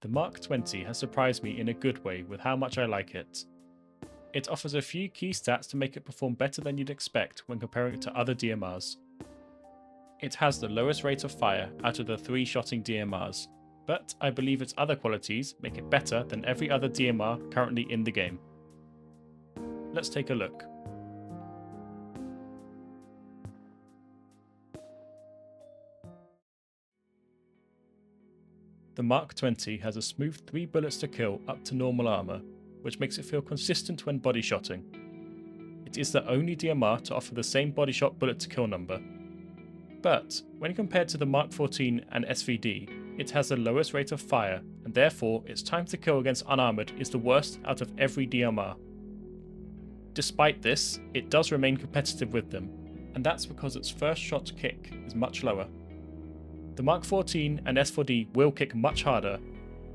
The Mark 20 has surprised me in a good way with how much I like it. It offers a few key stats to make it perform better than you'd expect when comparing it to other DMRs. It has the lowest rate of fire out of the 3-shotting DMRs, but I believe its other qualities make it better than every other DMR currently in the game. Let's take a look. The Mark 20 has a smooth 3 bullets to kill up to normal armor, which makes it feel consistent when body shotting. It is the only DMR to offer the same body shot bullet to kill number. But when compared to the Mark 14 and SVD, it has the lowest rate of fire, and therefore its time to kill against unarmored is the worst out of every DMR. Despite this, it does remain competitive with them, and that's because its first shot kick is much lower. The Mark 14 and S4D will kick much harder,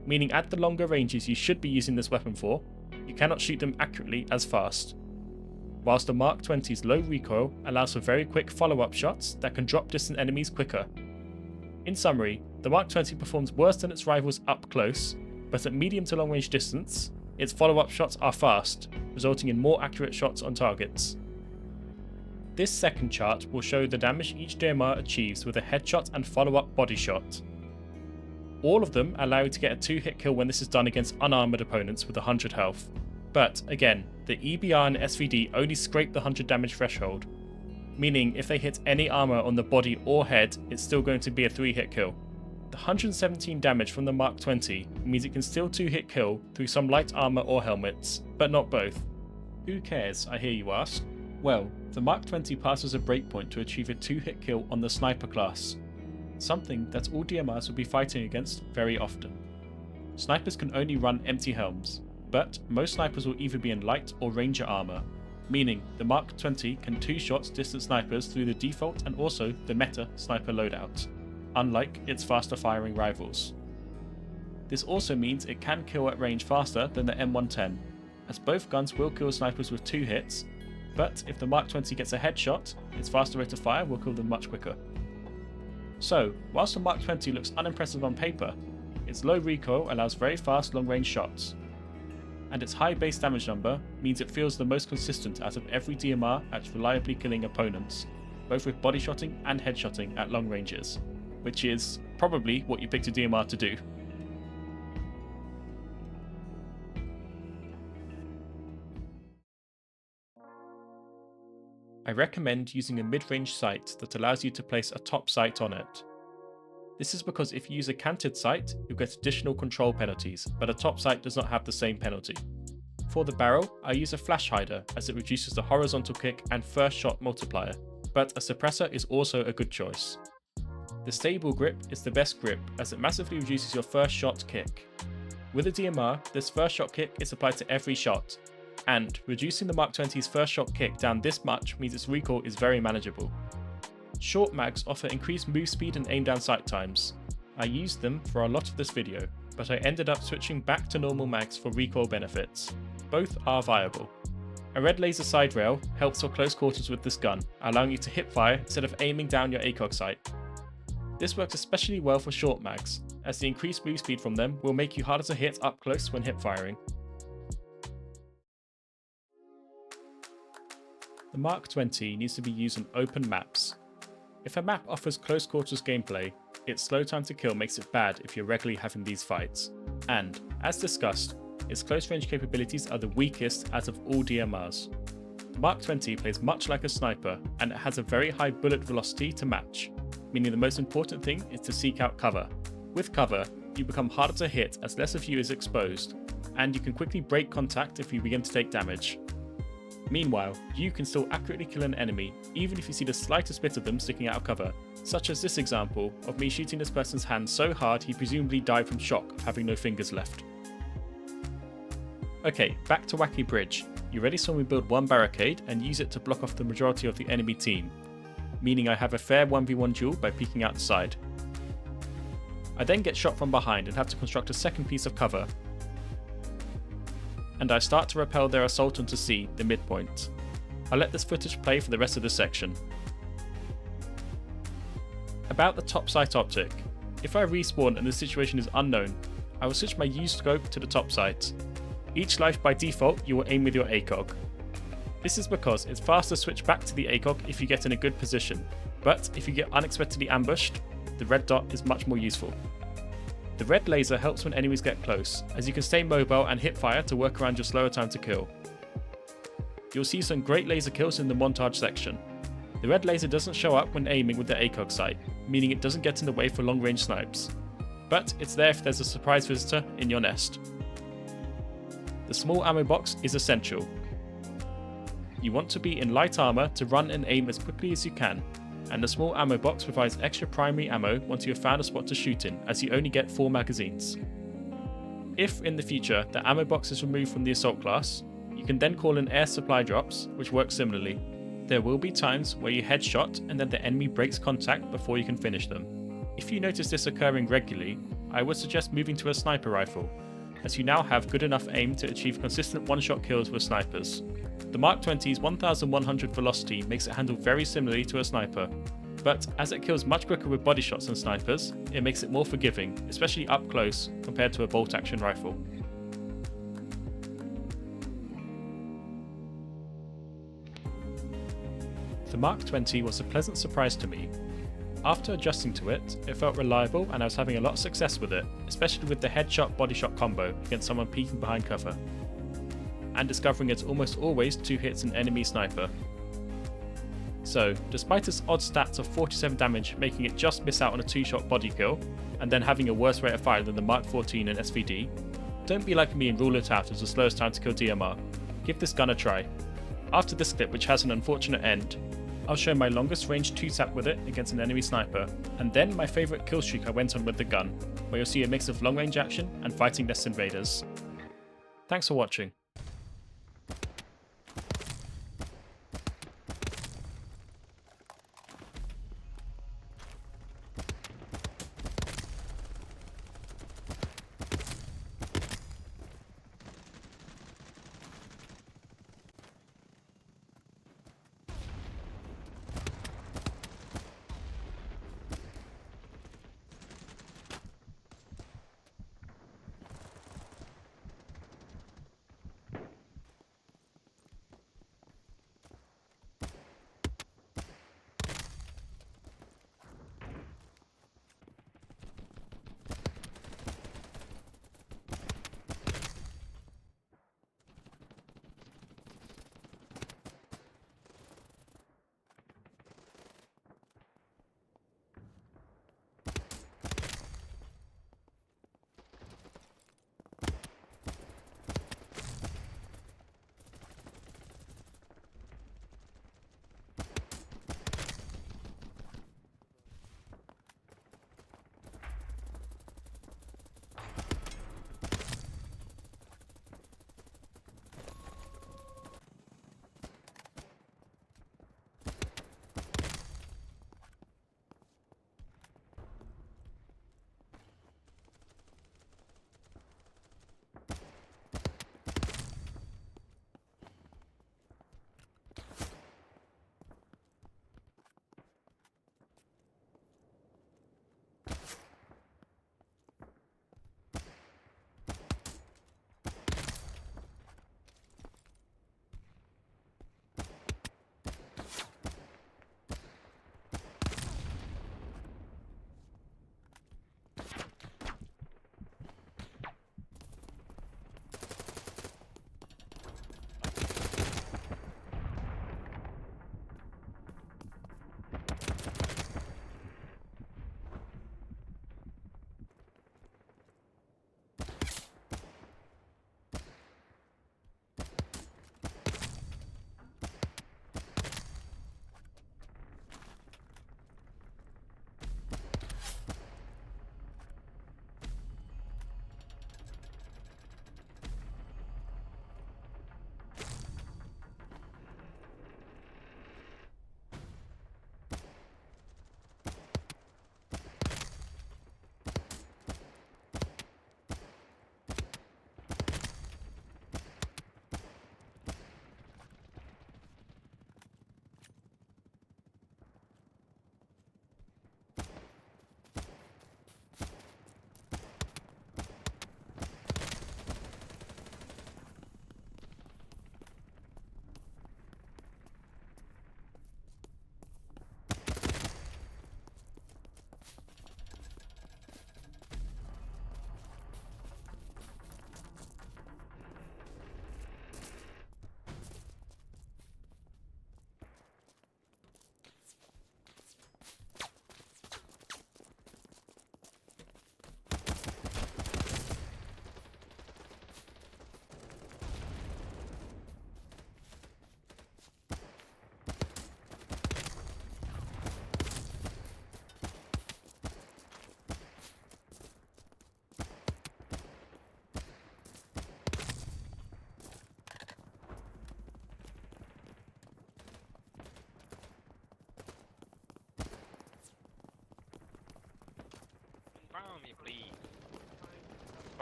meaning at the longer ranges you should be using this weapon for, you cannot shoot them accurately as fast. Whilst the Mark 20's low recoil allows for very quick follow-up shots that can drop distant enemies quicker. In summary, the Mark 20 performs worse than its rivals up close, but at medium to long range distance, its follow-up shots are fast, resulting in more accurate shots on targets. This second chart will show the damage each DMR achieves with a headshot and follow-up body shot. All of them allow you to get a 2-hit kill when this is done against unarmored opponents with 100 health. But again, the EBR and SVD only scrape the 100 damage threshold, meaning if they hit any armor on the body or head, it's still going to be a 3-hit kill. The 117 damage from the Mark 20 means it can still 2-hit kill through some light armor or helmets, but not both. Who cares, I hear you ask? Well, the Mark 20 passes a breakpoint to achieve a 2-hit kill on the sniper class, something that all DMRs will be fighting against very often. Snipers can only run empty helms, but most snipers will either be in light or ranger armor, meaning the Mark 20 can 2-shot distant snipers through the default and also the meta sniper loadout, unlike its faster firing rivals. This also means it can kill at range faster than the M110, as both guns will kill snipers with 2 hits, but if the Mark 20 gets a headshot, its faster rate of fire will kill them much quicker. So, whilst the Mark 20 looks unimpressive on paper, its low recoil allows very fast long-range shots, and its high base damage number means it feels the most consistent out of every DMR at reliably killing opponents, both with body shotting and headshotting at long ranges, which is probably what you picked a DMR to do. I recommend using a mid-range sight that allows you to place a top sight on it. This is because if you use a canted sight, you'll get additional control penalties, but a top sight does not have the same penalty. For the barrel, I use a flash hider as it reduces the horizontal kick and first shot multiplier, but a suppressor is also a good choice. The stable grip is the best grip as it massively reduces your first shot kick. With a DMR, this first shot kick is applied to every shot, and reducing the Mark 20's first shot kick down this much means its recoil is very manageable. Short mags offer increased move speed and aim down sight times. I used them for a lot of this video, but I ended up switching back to normal mags for recoil benefits. Both are viable. A red laser side rail helps for close quarters with this gun, allowing you to hip fire instead of aiming down your ACOG sight. This works especially well for short mags, as the increased move speed from them will make you harder to hit up close when hip firing. The Mark 20 needs to be used on open maps. If a map offers close quarters gameplay, its slow time to kill makes it bad if you're regularly having these fights. And, as discussed, its close range capabilities are the weakest out of all DMRs. The Mark 20 plays much like a sniper, and it has a very high bullet velocity to match, meaning the most important thing is to seek out cover. With cover, you become harder to hit as less of you is exposed, and you can quickly break contact if you begin to take damage. Meanwhile, you can still accurately kill an enemy even if you see the slightest bit of them sticking out of cover, such as this example of me shooting this person's hand so hard he presumably died from shock of having no fingers left. Okay, back to Wacky Bridge. You already saw me build one barricade and use it to block off the majority of the enemy team, meaning I have a fair 1v1 duel by peeking out the side. I then get shot from behind and have to construct a second piece of cover, and I start to repel their assault onto C, the midpoint. I'll let this footage play for the rest of the section. About the top sight optic. If I respawn and the situation is unknown, I will switch my used scope to the top sight. Each life by default you will aim with your ACOG. This is because it's faster to switch back to the ACOG if you get in a good position, but if you get unexpectedly ambushed, the red dot is much more useful. The red laser helps when enemies get close, as you can stay mobile and hip fire to work around your slower time to kill. You'll see some great laser kills in the montage section. The red laser doesn't show up when aiming with the ACOG sight, meaning it doesn't get in the way for long range snipes, but it's there if there's a surprise visitor in your nest. The small ammo box is essential. You want to be in light armor to run and aim as quickly as you can, and the small ammo box provides extra primary ammo once you have found a spot to shoot in, as you only get 4 magazines. If in the future the ammo box is removed from the assault class, you can then call in air supply drops, which work similarly. There will be times where you headshot and then the enemy breaks contact before you can finish them. If you notice this occurring regularly, I would suggest moving to a sniper rifle, as you now have good enough aim to achieve consistent one-shot kills with snipers. The Mark 20's 1100 velocity makes it handle very similarly to a sniper, but as it kills much quicker with body shots than snipers, it makes it more forgiving, especially up close compared to a bolt-action rifle. The Mark 20 was a pleasant surprise to me. After adjusting to it, it felt reliable and I was having a lot of success with it, especially with the headshot body shot combo against someone peeking behind cover, and discovering it's almost always 2 hits an enemy sniper. So, despite its odd stats of 47 damage making it just miss out on a 2-shot body kill, and then having a worse rate of fire than the Mark 14 and SVD, don't be like me and rule it out as the slowest time to kill DMR. Give this gun a try. After this clip, which has an unfortunate end, I'll show my longest range 2-tap with it against an enemy sniper, and then my favourite kill streak I went on with the gun, where you'll see a mix of long range action and fighting nest invaders. Thanks for watching.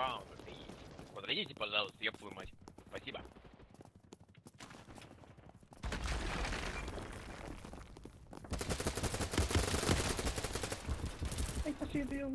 аккаунт стоит. Подойдите, пожалуйста, ёб твою мать. Спасибо. Ай, спасибо,